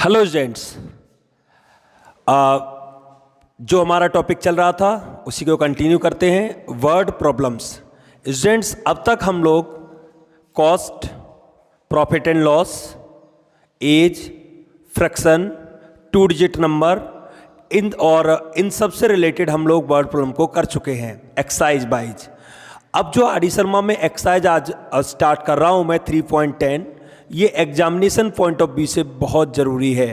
Hello students, जो हमारा topic चल रहा था उसी को कंटिन्यू करते हैं। Word problems. स्टूडेंट्स, अब तक हम लोग cost, profit and loss, age, fraction, two digit number, इन सब से रिलेटेड हम लोग वर्ड प्रॉब्लम को कर चुके हैं एक्सरसाइज वाइज। अब जो आर डी शर्मा में एक्सरसाइज आज स्टार्ट कर रहा हूं मैं 3.10, ये एग्जामिनेशन पॉइंट ऑफ व्यू से बहुत ज़रूरी है।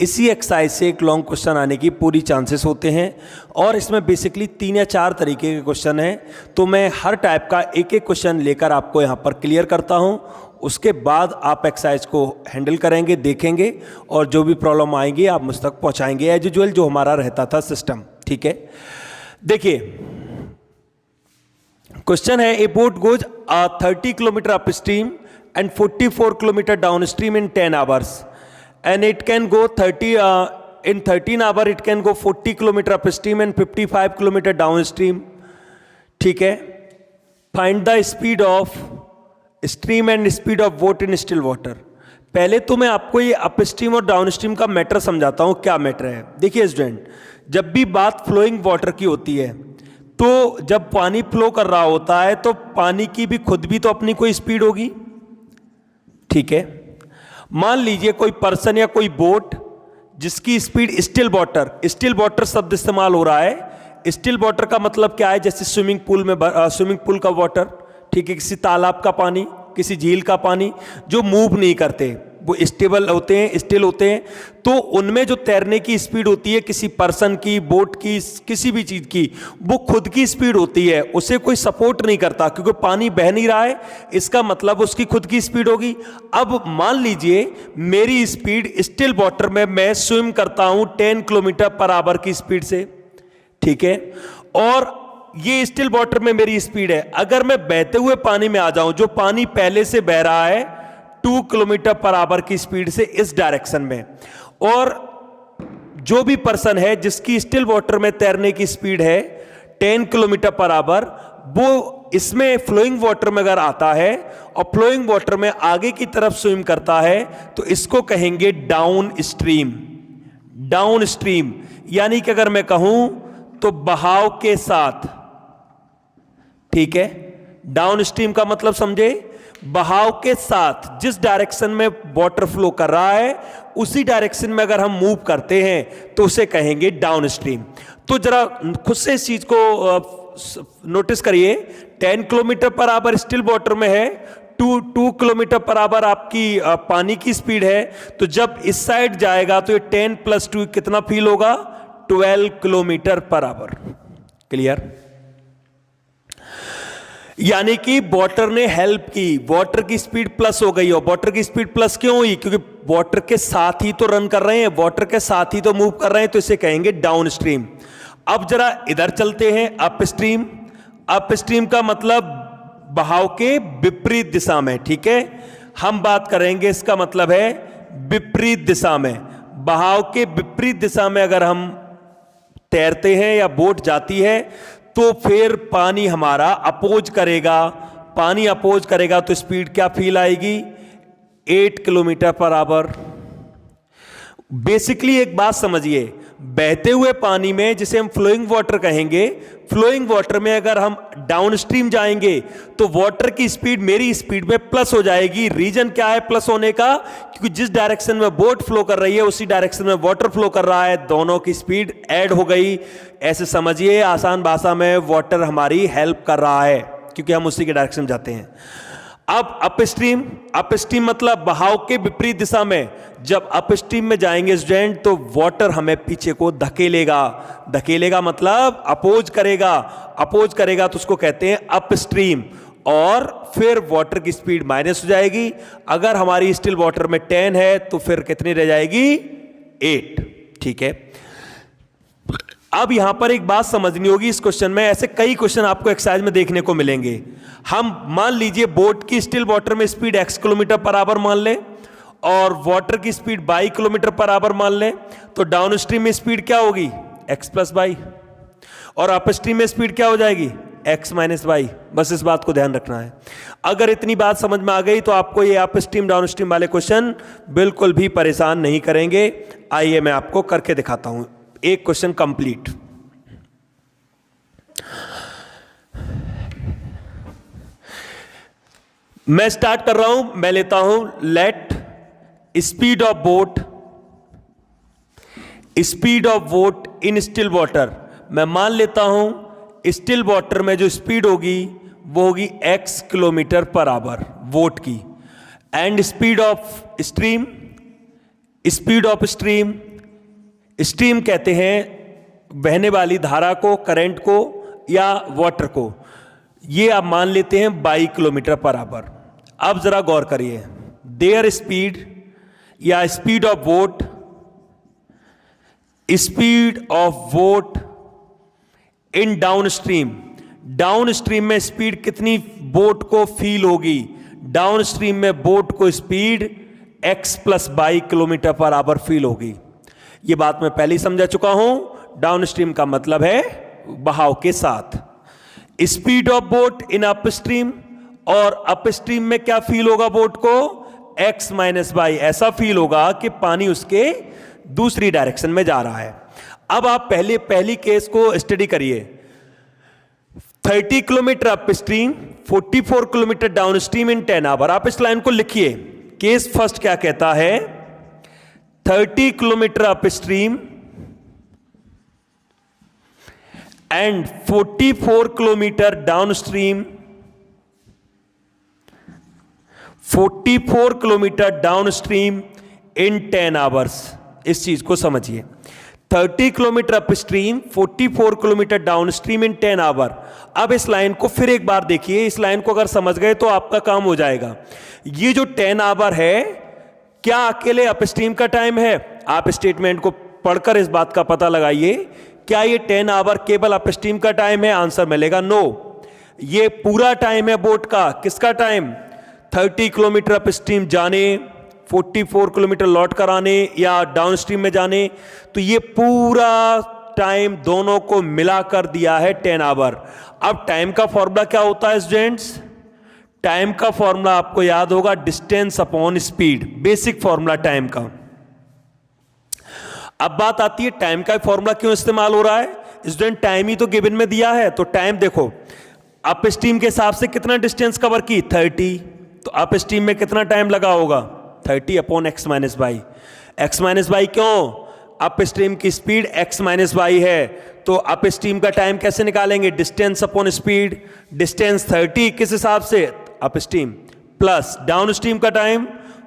इसी एक्सरसाइज से एक लॉन्ग क्वेश्चन आने की पूरी चांसेस होते हैं और इसमें बेसिकली 3 या 4 तरीके के क्वेश्चन हैं। तो मैं हर टाइप का एक एक क्वेश्चन लेकर आपको यहाँ पर क्लियर करता हूँ। उसके बाद आप एक्सरसाइज को हैंडल करेंगे, देखेंगे और जो भी प्रॉब्लम आएंगी आप मुझ तक पहुँचाएंगे एज यूजुअल जो हमारा रहता था सिस्टम। ठीक है, देखिए क्वेश्चन है, ए boat goes 30 kilometre up stream and 44 kilometer downstream in 10 hours, and it can go in 13 hours it can go 40 kilometer upstream and 55 kilometer downstream. ठीक है, find the speed of stream and speed of boat in still water. पहले तो मैं आपको ये upstream और downstream का matter समझाता हूँ। क्या मैटर है, देखिए स्टूडेंट, जब भी बात फ्लोइंग वाटर की होती है तो जब पानी फ्लो कर रहा होता है तो पानी की भी खुद भी तो अपनी कोई स्पीड होगी। ठीक है, मान लीजिए कोई पर्सन या कोई बोट जिसकी स्पीड स्टिल वाटर शब्द इस्तेमाल हो रहा है। स्टिल वाटर का मतलब क्या है, जैसे स्विमिंग पूल का वाटर, ठीक है, किसी तालाब का पानी, किसी झील का पानी जो मूव नहीं करते, वो स्टेबल होते हैं, स्टिल होते हैं। तो उनमें जो तैरने की स्पीड होती है किसी पर्सन की, बोट की, किसी भी चीज की, वो खुद की स्पीड होती है, उसे कोई सपोर्ट नहीं करता क्योंकि पानी बह नहीं रहा है, इसका मतलब उसकी खुद की स्पीड होगी। अब मान लीजिए मेरी स्पीड स्टिल वाटर में मैं स्विम करता हूं 10 किलोमीटर पर आवर की स्पीड से, ठीक है, और ये स्टिल वाटर में मेरी स्पीड है। अगर मैं बहते हुए पानी में आ जाऊं, जो पानी पहले से बह रहा है 2 किलोमीटर पर आवर की स्पीड से इस डायरेक्शन में, और जो भी पर्सन है जिसकी स्टिल वाटर में तैरने की स्पीड है 10 किलोमीटर पर आवर, वो इसमें फ्लोइंग वाटर में अगर आता है और फ्लोइंग वाटर में आगे की तरफ स्विम करता है तो इसको कहेंगे डाउन स्ट्रीम। डाउन स्ट्रीम यानी कि अगर मैं कहूं तो बहाव के साथ, ठीक है, डाउन स्ट्रीम का मतलब समझे, बहाव के साथ जिस डायरेक्शन में वाटर फ्लो कर रहा है उसी डायरेक्शन में अगर हम मूव करते हैं तो उसे कहेंगे डाउन स्ट्रीम। तो जरा खुद से इस चीज को नोटिस करिए, 10 kilometre per our still water में है, 2 किलोमीटर पर आवर आपकी पानी की स्पीड है, तो जब इस साइड जाएगा तो ये 10 + 2 कितना फील होगा, 12 किलोमीटर पर आवर। क्लियर? यानी कि वाटर ने हेल्प की, वाटर की स्पीड प्लस हो गई। और वाटर की स्पीड प्लस क्यों हुई, क्योंकि वाटर के साथ ही तो रन कर रहे हैं, वाटर के साथ ही तो मूव कर रहे हैं, तो इसे कहेंगे डाउन स्ट्रीम। अब जरा इधर चलते हैं, अप स्ट्रीम। अप स्ट्रीम का मतलब बहाव के विपरीत दिशा में, ठीक है, हम बात करेंगे, इसका मतलब है विपरीत दिशा में। बहाव के विपरीत दिशा में अगर हम तैरते हैं या बोट जाती है तो फिर पानी हमारा अपोज करेगा। पानी अपोज करेगा तो स्पीड क्या फील आएगी, 8 किलोमीटर पर आवर। बेसिकली एक बात समझिए, बहते हुए पानी में जिसे हम फ्लोइंग वाटर कहेंगे, फ्लोइंग वाटर में अगर हम डाउन स्ट्रीम जाएंगे तो वाटर की स्पीड मेरी स्पीड में प्लस हो जाएगी। रीजन क्या है प्लस होने का, क्योंकि जिस डायरेक्शन में बोट फ्लो कर रही है उसी डायरेक्शन में वाटर फ्लो कर रहा है, दोनों की स्पीड ऐड हो गई। ऐसे समझिए, आसान भाषा में वाटर हमारी हेल्प कर रहा है क्योंकि हम उसी के डायरेक्शन में जाते हैं। अब अपस्ट्रीम, अपस्ट्रीम मतलब बहाव के विपरीत दिशा में जब अपस्ट्रीम में जाएंगे स्टूडेंट तो वाटर हमें पीछे को धकेलेगा। धकेलेगा मतलब अपोज करेगा, अपोज करेगा तो उसको कहते हैं अपस्ट्रीम। और फिर वाटर की स्पीड माइनस हो जाएगी। अगर हमारी स्टिल वाटर में 10 है तो फिर कितनी रह जाएगी, 8। ठीक है, अब यहां पर एक बात समझनी होगी इस क्वेश्चन में, ऐसे कई क्वेश्चन आपको एक्सरसाइज में देखने को मिलेंगे। हम मान लीजिए बोट की स्टिल वाटर में speed x kilometre per our मान लें और वाटर की speed y kilometre per our मान लें, तो डाउन स्ट्रीम में स्पीड क्या होगी, x + y, और अप स्ट्रीम में स्पीड क्या हो जाएगी, x माइनस वाई, बस इस बात को ध्यान रखना है। अगर इतनी बात समझ में आ गई तो आपको ये अप स्ट्रीम डाउन स्ट्रीम वाले क्वेश्चन बिल्कुल भी परेशान नहीं करेंगे। आइए मैं आपको करके दिखाता हूं एक क्वेश्चन कंप्लीट। मैं स्टार्ट कर रहा हूं, मैं लेता हूं late speed of boat in still water. मैं मान लेता हूं स्टिल वाटर में जो स्पीड होगी वो होगी x kilometre per our boat की। एंड स्पीड ऑफ स्ट्रीम कहते हैं बहने वाली धारा को, करंट को या वाटर को। ये आप मान लेते हैं 22 किलोमीटर पर आवर। अब जरा गौर करिए, देयर स्पीड या speed of boat in down stream में स्पीड कितनी बोट को फील होगी? डाउन स्ट्रीम में बोट को speed x plus 22 kilometre per our feel होगी। यह बात मैं पहले ही समझा चुका हूं। डाउन स्ट्रीम का मतलब है बहाव के साथ। Speed of boat in upstream, और अप स्ट्रीम में क्या फील होगा बोट को? x minus y. ऐसा फील होगा कि पानी उसके दूसरी डायरेक्शन में जा रहा है। अब आप पहली केस को स्टडी करिए। 30 kilometre upstream, 44 kilometre downstream in 10 hour. आप इस लाइन को लिखिए। केस फर्स्ट क्या कहता है? 30 kilometre upstream and 44 kilometre downstream, 44 kilometre downstream in 10 hours. इस चीज को समझिए। 30 kilometre upstream, 44 kilometre downstream in 10 hour. अब इस लाइन को फिर एक बार देखिए। इस लाइन को अगर समझ गए तो आपका काम हो जाएगा। ये जो 10 आवर है, क्या अकेले अप स्ट्रीम का टाइम है? आप स्टेटमेंट को पढ़कर इस बात का पता लगाइए। क्या ये 10 आवर केवल अप स्ट्रीम का टाइम है? आंसर मिलेगा नो। ये पूरा टाइम है बोट का। किसका टाइम? 30 किलोमीटर अप स्ट्रीम जाने, 44 किलोमीटर लौट कर आने या डाउन स्ट्रीम में जाने। तो ये पूरा टाइम दोनों को मिलाकर दिया है 10 आवर। अब टाइम का फॉर्मूला क्या होता है स्टूडेंट्स? टाइम का फॉर्मूला आपको याद होगा, distance upon speed, basic formula time का। अब बात आती है टाइम का फॉर्मूला क्यों इस्तेमाल हो रहा है? स्टूडेंट टाइम ही तो गिवन में दिया है। तो टाइम देखो, अप स्ट्रीम के हिसाब से कितना डिस्टेंस कवर की? 30। तो अप स्ट्रीम में कितना टाइम लगा होगा? 30 upon x minus y. X minus y क्यों? अप स्ट्रीम की स्पीड x माइनस वाई है। तो अप स्ट्रीम का टाइम कैसे निकालेंगे? Distance upon speed. डिस्टेंस 30 किस हिसाब से? Upstream, plus downstream का time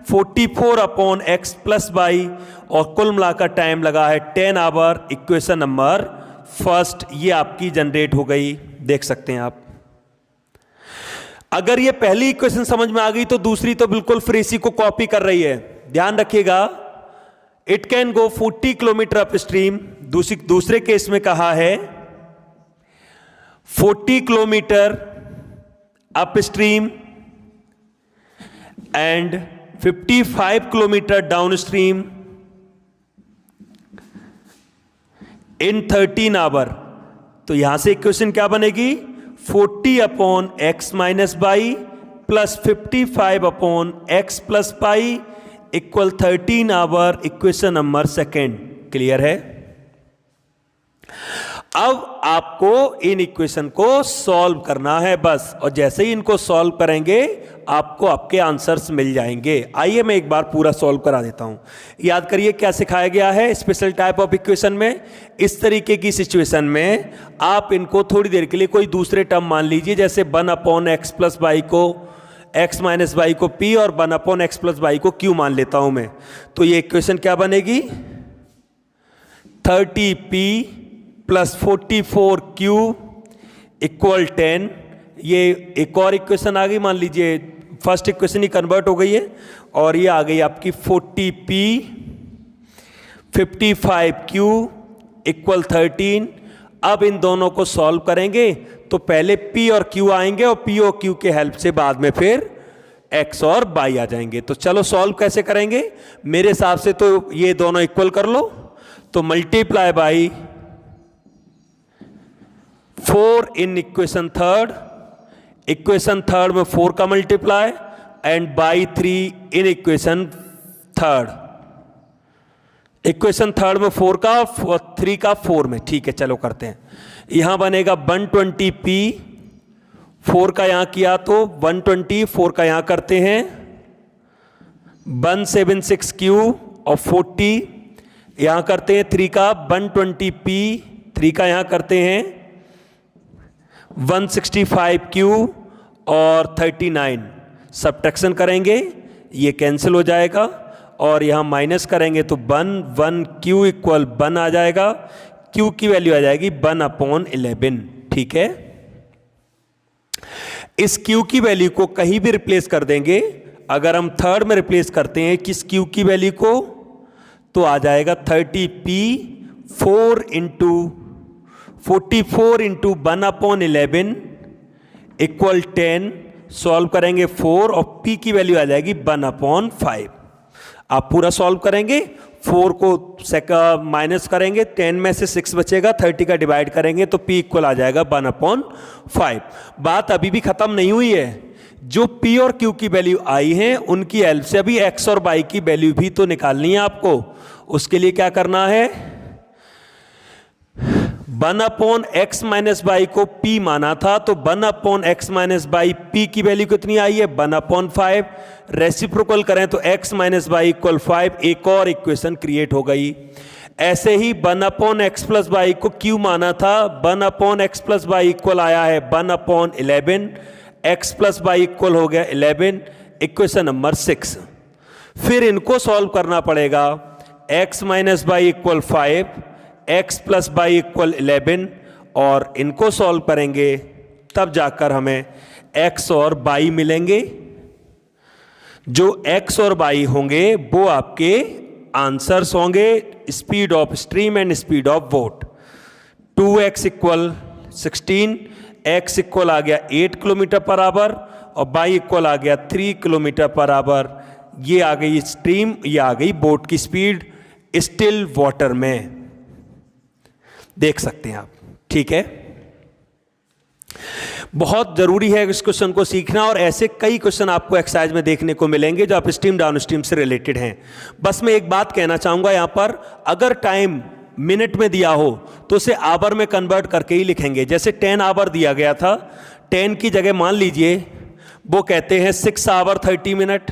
44 upon x plus y, और कुल मिलाकर टाइम लगा है 10 आवर। इक्वेशन नंबर फर्स्ट ये आपकी जनरेट हो गई, देख सकते हैं आप। अगर ये पहली इक्वेशन समझ में आ गई तो दूसरी तो बिल्कुल फिर इसी को कॉपी कर रही है। ध्यान रखिएगा, it can go 40 kilometre upstream. दूसरे केस में कहा है 40 kilometre upstream and 55 kilometre downstream in 13 hour. तो यहां से इक्वेशन क्या बनेगी? 40 upon x minus y plus 55 upon x plus y equal 13 hour. Equation number second. Clear है? अब आपको इन इक्वेशन को सॉल्व करना है बस, और जैसे ही इनको सॉल्व करेंगे आपको आपके आंसर्स मिल जाएंगे। आइए मैं एक बार पूरा सॉल्व करा देता हूं। याद करिए क्या सिखाया गया है स्पेशल टाइप ऑफ इक्वेशन में। इस तरीके की सिचुएशन में आप इनको थोड़ी देर के लिए कोई दूसरे टर्म मान लीजिए, जैसे 1 अपॉन एक्स प्लस वाई को x माइनस वाई को p और 1 अपॉन एक्स प्लस वाई को q मान लेता हूं मैं। तो ये इक्वेशन क्या बनेगी? 30p plus 44q equal 10। ये एक और इक्वेशन आ गई, मान लीजिए फर्स्ट इक्वेशन ही कन्वर्ट हो गई है, और ये आ गई आपकी 40p 55q इक्वल 13। अब इन दोनों को सॉल्व करेंगे तो पहले p और q आएंगे, और p और q के हेल्प से बाद में फिर x और y आ जाएंगे। तो चलो सॉल्व कैसे करेंगे? मेरे हिसाब से तो ये दोनों इक्वल कर लो। तो multiply by 4 in equation third में 4 का multiply and by 3 in equation third में 4 का 3 का 4 में। ठीक है, चलो करते हैं। यहां बनेगा 120p, 4 का यहां किया तो 120, 4 का यहां करते हैं 176q और 40 यहां करते हैं 3 का 120p, 3 का यहां करते हैं 165q और 39। सब्ट्रैक्शन करेंगे, ये कैंसिल हो जाएगा और यहां माइनस करेंगे तो 1 q इक्वल 1 आ जाएगा। q की वैल्यू आ जाएगी 1/11। ठीक है, इस q की वैल्यू को कहीं भी रिप्लेस कर देंगे। अगर हम थर्ड में रिप्लेस करते हैं किस q की वैल्यू को, तो आ जाएगा 30p 4 into 44 into 1/11 equal 10। Solve करेंगे 4 और p की वैल्यू आ जाएगी 1/5। आप पूरा सॉल्व करेंगे, 4 को माइनस करेंगे, 10 में से 6 बचेगा, 30 का डिवाइड करेंगे तो p इक्वल आ जाएगा 1/5। बात अभी भी खत्म नहीं हुई है। जो p और q की वैल्यू आई है उनकी हेल्प से अभी x और y की वैल्यू भी तो निकालनी है आपको। उसके लिए क्या करना है, 1/x माइनस y को p माना था तो 1/x माइनस y p की वैल्यू कितनी आई है 1/5। रेसिप्रोकल करें तो x माइनस y इक्वल 5, एक और इक्वेशन क्रिएट हो गई। ऐसे ही 1/x प्लस y को q माना था, 1/x प्लस y इक्वल आया है 1/11, x प्लस y इक्वल हो गया 11, इक्वेशन नंबर 6। फिर इनको सॉल्व करना पड़ेगा, x minus y equal 5, x plus y equal 11 और इनको सॉल्व करेंगे तब जाकर हमें x और y मिलेंगे। जो x और y होंगे वो आपके आंसर्स होंगे speed of stream and speed of boat. 2x equal 16, x equal आ गया 8 किलोमीटर पर आवर और y इक्वल आ गया 3 किलोमीटर पर आवर। ये आ गई स्ट्रीम, ये आ गई बोट की स्पीड स्टिल वाटर में, देख सकते हैं आप। ठीक है, बहुत जरूरी है इस क्वेश्चन को सीखना और ऐसे कई क्वेश्चन आपको एक्सरसाइज में देखने को मिलेंगे जो अप स्ट्रीम डाउन स्ट्रीम से रिलेटेड हैं। बस मैं एक बात कहना चाहूंगा यहां पर, अगर टाइम मिनट में दिया हो तो उसे आवर में कन्वर्ट करके ही लिखेंगे। जैसे 10 आवर दिया गया था, 10 की जगह मान लीजिए वो कहते हैं 6 आवर 30 मिनट,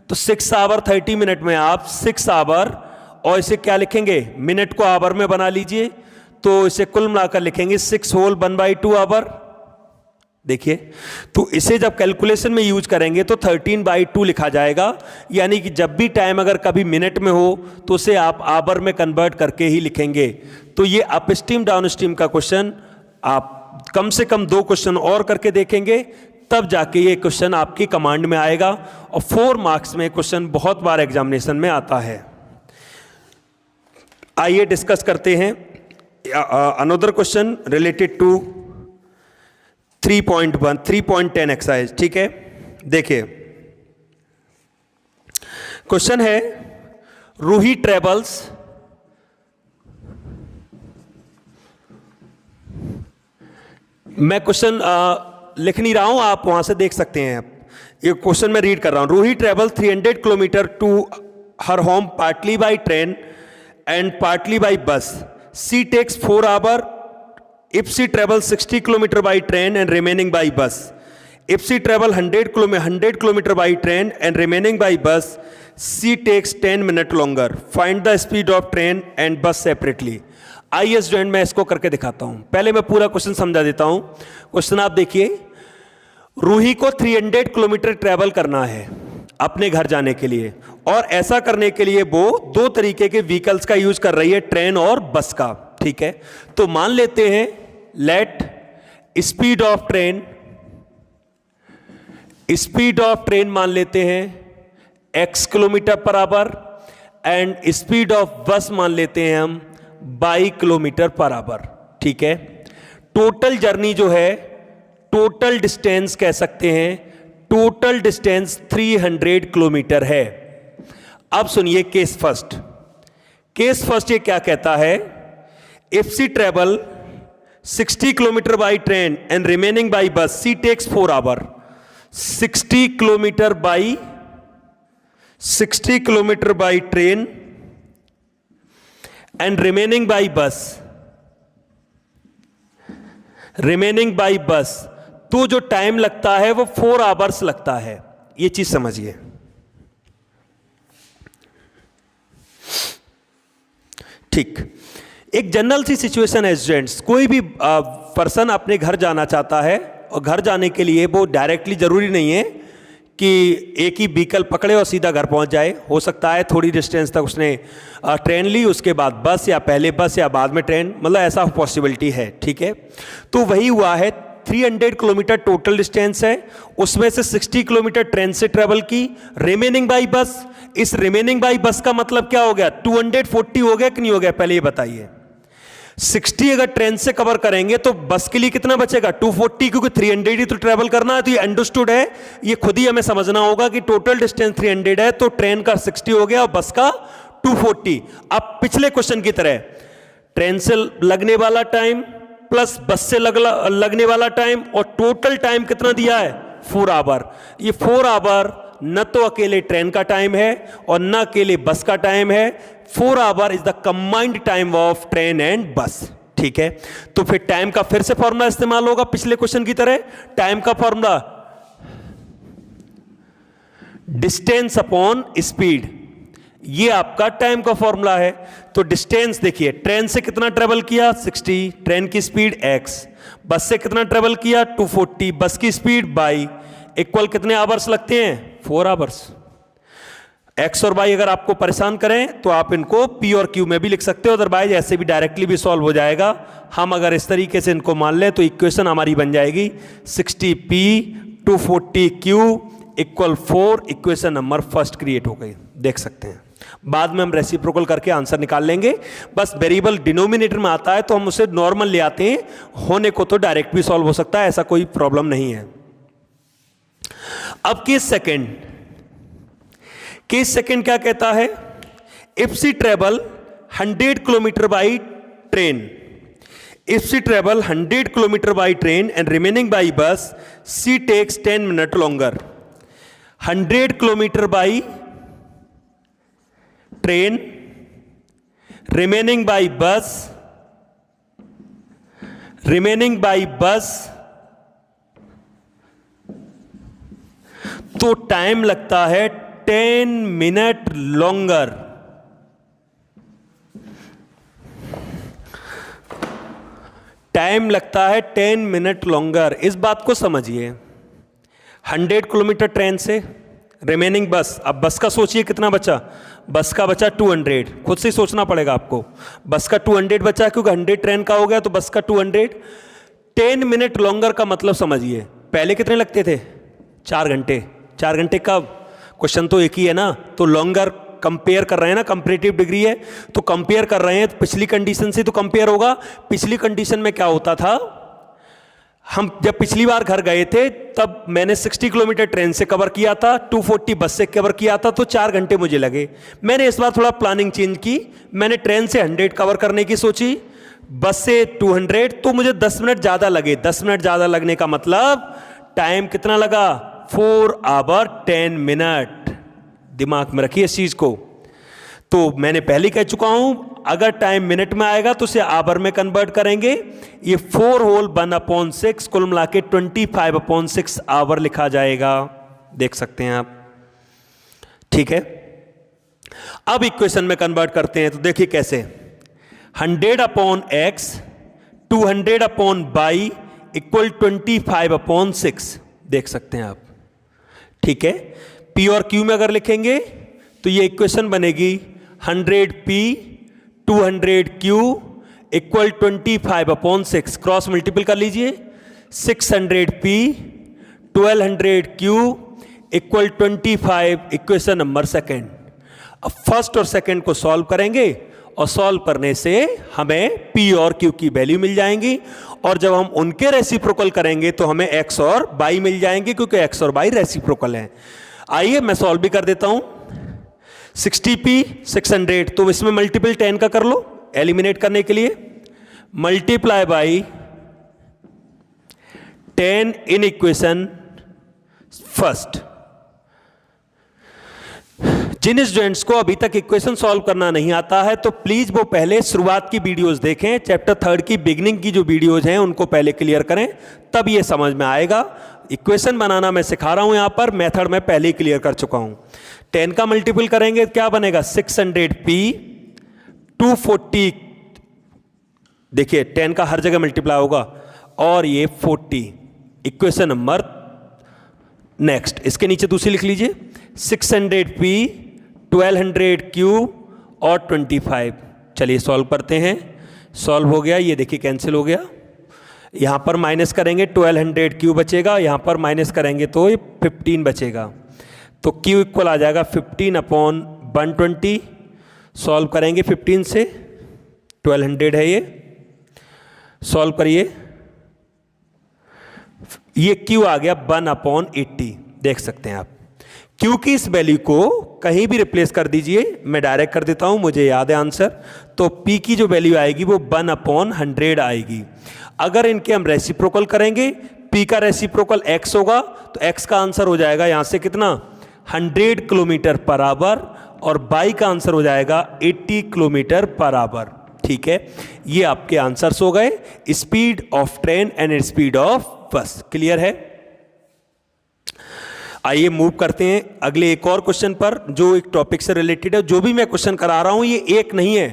तो 6 आवर 30 मिनट में आप 6 आवर और इसे क्या लिखेंगे, मिनट को आवर में बना लीजिए तो इसे कुल मिलाकर लिखेंगे 6 होल 1/2 आवर। देखिए, तो इसे जब कैलकुलेशन में यूज करेंगे तो 13/2 लिखा जाएगा। यानी कि जब भी टाइम अगर कभी मिनट में हो तो उसे आप आवर में कन्वर्ट करके ही लिखेंगे। तो ये अप स्ट्रीम डाउन स्ट्रीम का क्वेश्चन आप कम से कम 2 क्वेश्चन और करके देखेंगे, तब जाके ये क्वेश्चन आपकी कमांड में आएगा। और 4 मार्क्स में क्वेश्चन बहुत बार एग्जामिनेशन में आता है। आइए डिस्कस करते हैं another question related to 3.10 exercise. ठीक है, देखिए क्वेश्चन है, रूही ट्रेवल्स मैं क्वेश्चन लिख नहीं रहा हूं, आप वहां से देख सकते हैं। ये क्वेश्चन मैं रीड कर रहा हूं। Ruhi travel 300 kilometre to her home partly by train and partly by bus. She takes 4 hours if she travels 60 kilometer by train and remaining by bus. If she travel 100 kilometer by train and remaining by bus, she takes 10 minutes longer. Find the speed of train and bus separately. आइए student, मैं इसको करके दिखाता हूं। पहले मैं पूरा question समझा देता हूं। क्वेश्चन आप देखिए, रूही को 300 किलोमीटर ट्रेवल करना है अपने घर जाने के लिए, और ऐसा करने के लिए वो 2 तरीके के व्हीकल्स का यूज कर रही है, ट्रेन और बस का। ठीक है, तो मान लेते हैं लेट स्पीड ऑफ ट्रेन मान लेते हैं x kilometre per our and speed of बस मान लेते हैं हम 22 किलोमीटर पर आवर। ठीक है, टोटल जर्नी जो है, टोटल डिस्टेंस कह सकते हैं, टोटल डिस्टेंस 300 किलोमीटर है। अब सुनिए केस फर्स्ट। केस फर्स्ट ये क्या कहता है, if she travel 60 kilometer by train and remaining by bus, she takes 4 hours. 60 kilometer by train and remaining by bus, तो जो टाइम लगता है वो 4 आवर्स लगता है। ये चीज समझिए। ठीक, एक जनरल सी सिचुएशन है स्टूडेंट्स, कोई भी पर्सन अपने घर जाना चाहता है और घर जाने के लिए वो डायरेक्टली जरूरी नहीं है कि एक ही व्हीकल पकड़े और सीधा घर पहुंच जाए। हो सकता है थोड़ी डिस्टेंस तक उसने ट्रेन ली, उसके बाद बस, या पहले बस या बाद में ट्रेन, मतलब ऐसा पॉसिबिलिटी है। ठीक है, तो वही हुआ है। 300 किलोमीटर टोटल डिस्टेंस है, उसमें से 60 किलोमीटर ट्रेन से ट्रेवल की, रिमेनिंग बाई बस। इस रिमेनिंग बाई बस का मतलब क्या हो गया? 240 हो गया कि नहीं हो गया? पहले ये बताइए। 60 अगर ट्रेन से कवर करेंगे तो बस के लिए कितना बचेगा? 240, क्योंकि 300 ही तो ट्रेवल करना है। तो ये अंडरस्टूड है, ये खुद ही हमें समझना होगा कि टोटल डिस्टेंस 300 है, तो ट्रेन का 60 हो गया और बस का 240। अब पिछले क्वेश्चन की तरह ट्रेन से लगने वाला टाइम प्लस बस से लगने वाला टाइम, और टोटल टाइम कितना दिया है? 4 आवर। ये 4 आवर न तो अकेले ट्रेन का टाइम है और न अकेले बस का टाइम है। 4 our is the combined time of train and बस। ठीक है, तो फिर टाइम का फिर से फॉर्मूला इस्तेमाल होगा पिछले क्वेश्चन की तरह। टाइम का फॉर्मूला डिस्टेंस अपॉन स्पीड, ये आपका टाइम का फॉर्मूला है। तो डिस्टेंस देखिए, ट्रेन से कितना ट्रेवल किया? 60, ट्रेन की स्पीड x, बस से कितना ट्रेवल किया? 240, बस की स्पीड बाई, इक्वल कितने आवर्स लगते हैं? 4 आवर्स। x और y अगर आपको परेशान करें तो आप इनको p और q में भी लिख सकते हो, अदरवाइज ऐसे भी डायरेक्टली भी सॉल्व हो जाएगा। हम अगर इस तरीके से इनको मान लें तो इक्वेशन हमारी बन जाएगी 60p 240q equal 4। Equation number first create हो गई, देख सकते हैं। बाद में हम रेसिप्रोकल करके आंसर निकाल लेंगे। बस वेरिएबल डिनोमिनेटर में आता है तो हम उसे नॉर्मल ले आते हैं, होने को तो डायरेक्ट भी सॉल्व हो सकता है, ऐसा कोई प्रॉब्लम नहीं है। अब केस सेकंड क्या कहता है? If she travel 100 kilometre by train, if she travel 100 kilometre by train and remaining by bus, she takes 10 minute longer. 100 kilometre by train, remaining by bus, तो टाइम लगता है 10 मिनट लॉन्गर। टाइम लगता है 10 minute longer. इस बात को समझिए, 100 kilometre train से, रिमेनिंग बस। अब बस का सोचिए कितना बचा? बस का बचा 200, खुद से सोचना पड़ेगा आपको। बस का 200 बचा, क्योंकि 100 ट्रेन का हो गया तो बस का 200। 10 मिनट लॉन्गर का मतलब समझिए, पहले कितने लगते थे? 4 घंटे। 4 घंटे कब? क्वेश्चन तो एक ही है ना, तो लॉन्गर कंपेयर कर रहे हैं ना, कंपैरेटिव डिग्री है तो कंपेयर कर रहे हैं, तो पिछली कंडीशन से तो कंपेयर होगा। पिछली कंडीशन में क्या होता था? हम जब पिछली बार घर गए थे तब मैंने 60 किलोमीटर ट्रेन से कवर किया था, 240 बस से कवर किया था, तो 4 घंटे मुझे लगे। मैंने इस बार थोड़ा प्लानिंग चेंज की, मैंने ट्रेन से 100 कवर करने की सोची, बस से 200, तो मुझे 10 मिनट ज़्यादा लगे। 10 मिनट ज़्यादा लगने का मतलब टाइम कितना लगा? 4 आवर 10 मिनट। दिमाग में रखिए इस चीज़ को। तो मैंने पहले कह चुका हूं, अगर टाइम मिनट में आएगा तो उसे आवर में कन्वर्ट करेंगे। ये 4 होल 1/6 कुल मिला के 25/6 आवर लिखा जाएगा, देख सकते हैं आप। ठीक है, अब इक्वेशन में कन्वर्ट करते हैं तो देखिए कैसे। 100/x 200/y इक्वल 25/6, देख सकते हैं आप। ठीक है, p और q में अगर लिखेंगे तो ये इक्वेशन बनेगी 100p 200q equal 25/6। Cross multiple कर लीजिए, 600p 1200q equal 25, equation number second. अब फर्स्ट और सेकेंड को सॉल्व करेंगे और सॉल्व करने से हमें p और q की वैल्यू मिल जाएंगी, और जब हम उनके रेसिप्रोकल करेंगे तो हमें x और y मिल जाएंगे, क्योंकि x और y रेसिप्रोकल हैं। आइए मैं सॉल्व भी कर देता हूं। 60p 600, तो इसमें मल्टीपल 10 का कर लो एलिमिनेट करने के लिए, multiply by 10 in equation first. जिन स्टूडेंट्स को अभी तक इक्वेशन सॉल्व करना नहीं आता है तो प्लीज वो पहले शुरुआत की वीडियोस देखें, चैप्टर 3 की बिगिनिंग की जो वीडियोस हैं उनको पहले क्लियर करें, तब ये समझ में आएगा। इक्वेशन बनाना मैं सिखा रहा हूं यहां पर, मेथड मैं पहले ही क्लियर कर चुका हूं। 10 का मल्टीपल करेंगे क्या बनेगा 600p 240, देखिए 10 का हर जगह मल्टीप्लाई होगा, और ये 40। इक्वेशन नंबर नेक्स्ट, इसके नीचे दूसरी लिख लीजिए 600p 1200q और 25। चलिए सॉल्व करते हैं। सॉल्व हो गया, ये देखिए कैंसिल हो गया। यहां पर माइनस करेंगे 1200q बचेगा, यहां पर माइनस करेंगे तो ये 15 बचेगा, तो q इक्वल आ जाएगा 15/120। सॉल्व करेंगे 15 से, 1200 है ये, सॉल्व करिए, ये q आ गया 1/80। देख सकते हैं आप, q की इस वैल्यू को कहीं भी रिप्लेस कर दीजिए, मैं डायरेक्ट कर देता हूं, मुझे याद है आंसर। तो p की जो वैल्यू आएगी वो 1/100 आएगी। अगर इनके हम रेसिप्रोकल करेंगे, p का रेसिप्रोकल x होगा तो x का आंसर हो जाएगा यहां से कितना 100 किलोमीटर पर आवर, और y का आंसर हो जाएगा 80 किलोमीटर पर आवर। ठीक है, ये आपके आंसर्स हो गए, speed of train and speed of बस। क्लियर है? आइए मूव करते हैं अगले एक और क्वेश्चन पर जो एक टॉपिक से रिलेटेड है। जो भी मैं क्वेश्चन करा रहा हूं ये एक नहीं है,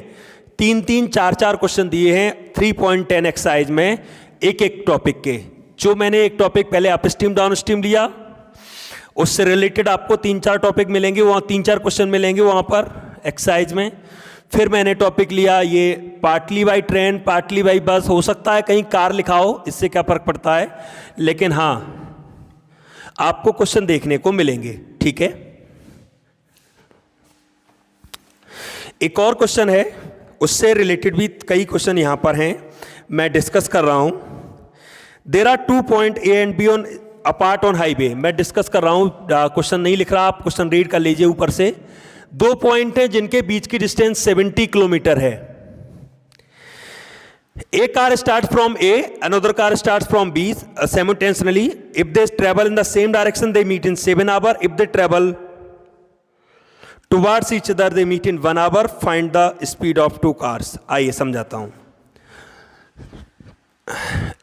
3-3, 4-4 क्वेश्चन दिए हैं 3.10 एक्सरसाइज में, एक एक टॉपिक के। जो मैंने एक टॉपिक पहले अप स्ट्रीम डाउन स्ट्रीम लिया, उससे रिलेटेड आपको 3-4 टॉपिक मिलेंगे, वहां 3-4 क्वेश्चन मिलेंगे वहां पर एक्सरसाइज में। फिर मैंने टॉपिक लिया ये partly by train partly by बस, हो सकता है कहीं कार लिखा हो, इससे क्या फर्क पड़ता है, लेकिन हां आपको क्वेश्चन देखने को मिलेंगे। ठीक है, एक और क्वेश्चन है, उससे रिलेटेड भी कई क्वेश्चन यहां पर हैं, मैं डिस्कस कर रहा हूं। There are 2 point A and B on apart on highway. मैं डिस्कस कर रहा हूं, क्वेश्चन नहीं लिख रहा, आप क्वेश्चन रीड कर लीजिए ऊपर से। 2 पॉइंट हैं जिनके बीच की डिस्टेंस 70 किलोमीटर है। A car starts from A, another car starts from B simultaneously. If they travel in the same direction, they meet in 7 hours. If they travel towards each other, they meet in 1 hour. Find the speed of 2 cars. आइए समझाता हूं।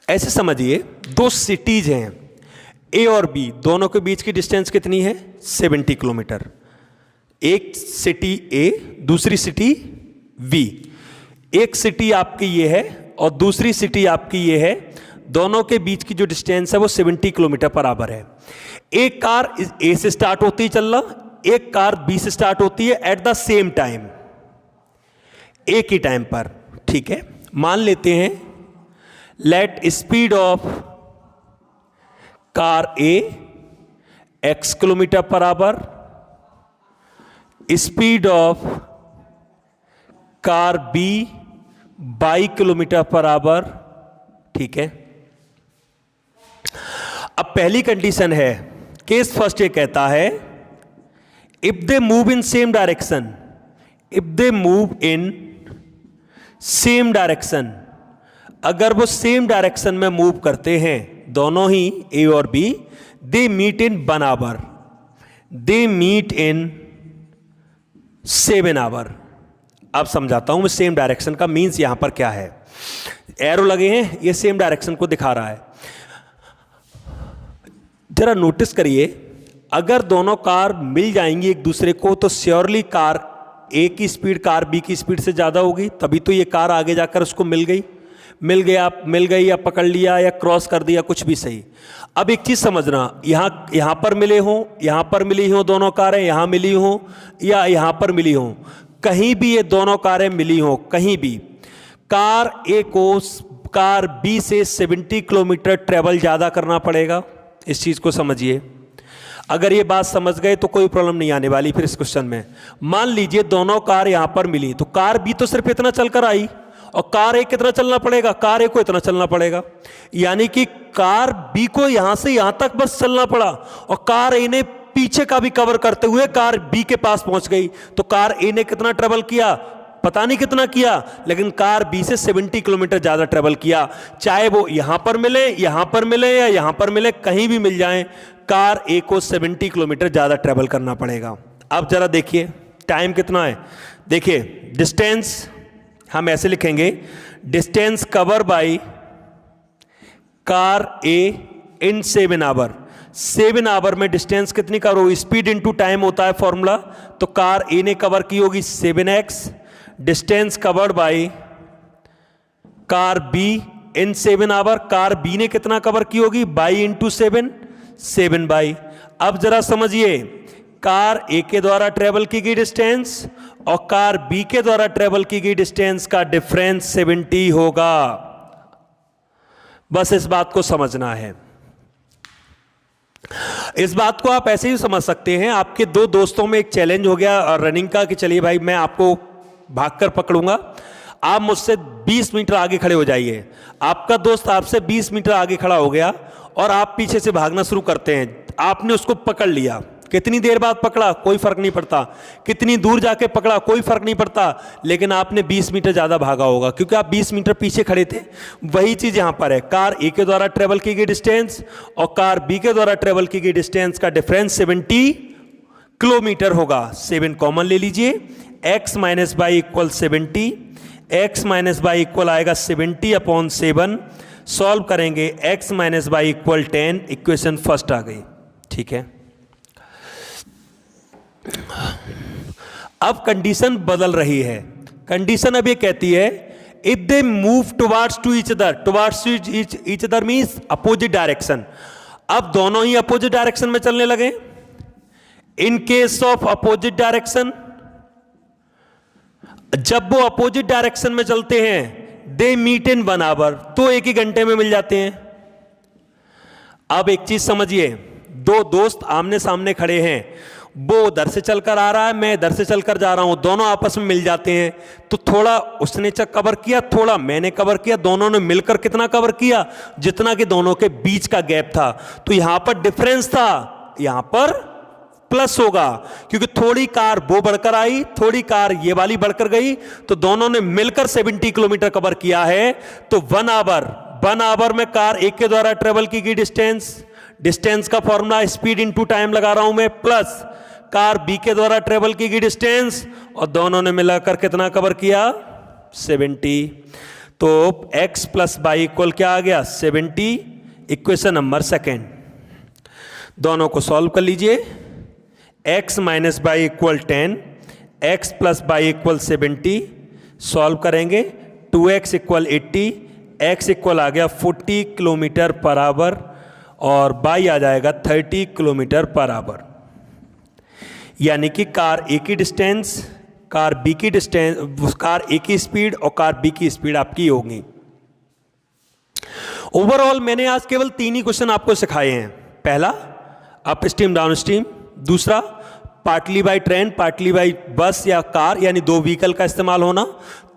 ऐसे समझिए, 2 cities हैं A और B, दोनों के बीच की डिस्टेंस कितनी है 70 किलोमीटर। एक सिटी A, दूसरी सिटी B। एक सिटी आपकी ये है और दूसरी सिटी आपकी ये है, दोनों के बीच की जो डिस्टेंस है वो 70 किलोमीटर पर आवर है। एक कार ए से स्टार्ट होती है चलना, एक कार बी से स्टार्ट होती है एट द सेम टाइम, एक ही टाइम पर। ठीक है, मान लेते हैं let speed of car A x kilometre per hour, speed of car B 22 kilometre per hour. ठीक है, अब पहली कंडीशन है, केस फर्स्ट ये कहता है if they move in same direction, if they move in same direction, अगर वो सेम डायरेक्शन में मूव करते हैं दोनों ही ए और B, they meet in 1 hour, they meet in 7 hour. अब समझाता हूं मैं सेम डायरेक्शन का मीन्स यहां पर क्या है। एरो लगे हैं, ये सेम डायरेक्शन को दिखा रहा है। जरा नोटिस करिए, अगर दोनों कार मिल जाएंगी एक दूसरे को तो श्योरली कार ए की स्पीड कार बी की स्पीड से ज्यादा होगी, तभी तो ये कार आगे जाकर उसको मिल गई या पकड़ लिया या क्रॉस कर दिया, कुछ भी सही। अब एक चीज समझना, यहां पर मिले हों, यहां पर मिली हों दोनों कारें, यहां मिली हों या यहां पर मिली हों, कहीं भी ये दोनों कारें मिली हों, कहीं भी कार ए को कार बी से 70 किलोमीटर ट्रेवल ज्यादा करना पड़ेगा। इस चीज को समझिए, अगर ये बात समझ गए तो कोई प्रॉब्लम नहीं आने वाली फिर इस क्वेश्चन में। मान लीजिए दोनों कार यहां पर मिली, तो कार बी तो सिर्फ इतना चलकर आई और कार ए कितना चलना पड़ेगा, कार ए को इतना चलना पड़ेगा, यानी कि कार बी को यहां से यहां तक बस चलना पड़ा और कार ए ने पीछे का भी कवर करते हुए कार बी के पास पहुंच गई। तो कार ए ने कितना ट्रेवल किया, पता नहीं कितना किया, लेकिन कार बी से 70 किलोमीटर ज्यादा ट्रेवल किया। चाहे वो यहां पर मिले, यहां पर मिले या यहां पर मिले, कहीं भी मिल जाए, कार ए को 70 किलोमीटर ज्यादा ट्रेवल करना पड़ेगा। अब जरा देखिए टाइम कितना है। देखिए डिस्टेंस हम ऐसे लिखेंगे, distance cover by car A in 7 hour. 7 hour में डिस्टेंस कितनी कवर होगी, स्पीड इनटू टाइम होता है फॉर्मूला, तो कार ए ने कवर की होगी 7x, distance covered by car B in 7 hour, car B ने कितना कवर की होगी, बाई इंटू 7 बाई। अब जरा समझिए, कार ए के द्वारा ट्रेवल की गई डिस्टेंस और कार बी के द्वारा ट्रेवल की गई डिस्टेंस का डिफरेंस 70 होगा। बस इस बात को समझना है। इस बात को आप ऐसे ही समझ सकते हैं, आपके दो दोस्तों में एक चैलेंज हो गया रनिंग का कि चलिए भाई मैं आपको भागकर पकड़ूंगा, आप मुझसे 20 मीटर आगे खड़े हो जाइए। आपका दोस्त आपसे 20 मीटर आगे खड़ा हो गया और आप पीछे से भागना शुरू करते हैं। आपने उसको पकड़ लिया, कितनी देर बाद पकड़ा कोई फर्क नहीं पड़ता, कितनी दूर जाके पकड़ा कोई फर्क नहीं पड़ता, लेकिन आपने 20 मीटर ज्यादा भागा होगा क्योंकि आप 20 मीटर पीछे खड़े थे। वही चीज यहां पर है, कार ए के द्वारा ट्रेवल की गई डिस्टेंस और कार बी के द्वारा ट्रेवल की गई डिस्टेंस का डिफरेंस 70 किलोमीटर होगा। 7 कॉमन ले लीजिए, x minus y equal 70, x minus y equal आएगा 70/7। सॉल्व करेंगे, x minus y equal 10, equation first आ गई। ठीक है, अब कंडीशन बदल रही है। कंडीशन अब ये कहती है, if they move towards to each other means opposite direction. अब दोनों ही अपोजिट डायरेक्शन में चलने लगे। In case of opposite direction, जब वो अपोजिट डायरेक्शन में चलते हैं, दे मीट इन 1 आवर, तो एक ही घंटे में मिल जाते हैं। अब एक चीज समझिए, दो दोस्त आमने सामने खड़े हैं, वो उधर से चलकर आ रहा है, मैं इधर से चलकर जा रहा हूं, दोनों आपस में मिल जाते हैं। तो थोड़ा उसने कवर किया, थोड़ा मैंने कवर किया, दोनों ने मिलकर कितना कवर किया, जितना कि दोनों के बीच का गैप था। तो यहां पर डिफरेंस था, यहां पर प्लस होगा क्योंकि थोड़ी कार वो बढ़कर आई, थोड़ी कार ये वाली बढ़कर गई, तो दोनों ने मिलकर 70 किलोमीटर कवर किया है। तो 1 आवर में कार एक के द्वारा ट्रेवल की गई डिस्टेंस का फॉर्मूला स्पीड इनटू टाइम लगा रहा हूं मैं, प्लस कार बी के द्वारा ट्रेवल की गई डिस्टेंस और दोनों ने मिलाकर कितना कवर किया, 70। तो x प्लस बाई इक्वल क्या आ गया, 70। इक्वेशन नंबर 2 दोनों को सॉल्व कर लीजिए। x minus y equal 10, x plus by equal 70। Solve करेंगे, 2x इक्वल 80, x इक्वल आ गया 40 किलोमीटर पर आवर और बाई आ जाएगा 30 किलोमीटर पर आवर। यानी कि कार ए की डिस्टेंस, कार बी की डिस्टेंस, कार ए की स्पीड और कार बी की स्पीड आपकी होगी। ओवरऑल मैंने आज केवल 3 ही क्वेश्चन आपको सिखाए हैं। पहला अप स्ट्रीम डाउन स्ट्रीम, दूसरा partly by train partly bye बस या कार यानी 2 व्हीकल का इस्तेमाल होना,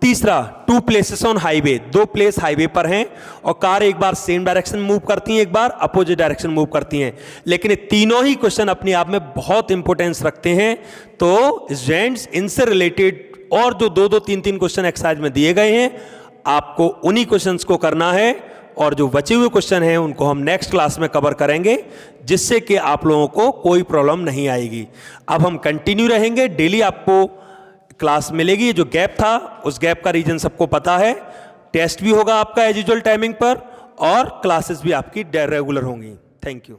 तीसरा 2 places on highway, 2 place highway पर हैं और कार एक बार सेम डायरेक्शन मूव करती हैं, एक बार अपोजिट डायरेक्शन मूव करती हैं। लेकिन ये तीनों ही क्वेश्चन अपने आप में बहुत इंपॉर्टेंस रखते हैं। तो स्टूडेंट्स इनसे रिलेटेड और जो 2-2, 3-3 क्वेश्चन एक्सरसाइज में दिए गए हैं, आपको उन्हीं क्वेश्चंस को करना है और जो बचे हुए क्वेश्चन हैं उनको हम नेक्स्ट क्लास में कवर करेंगे, जिससे कि आप लोगों को कोई प्रॉब्लम नहीं आएगी। अब हम कंटिन्यू रहेंगे, डेली आपको क्लास मिलेगी। जो गैप था उस गैप का रीजन सबको पता है। टेस्ट भी होगा आपका एज यूजुअल टाइमिंग पर और क्लासेस भी आपकी रेगुलर होंगी। Thank you.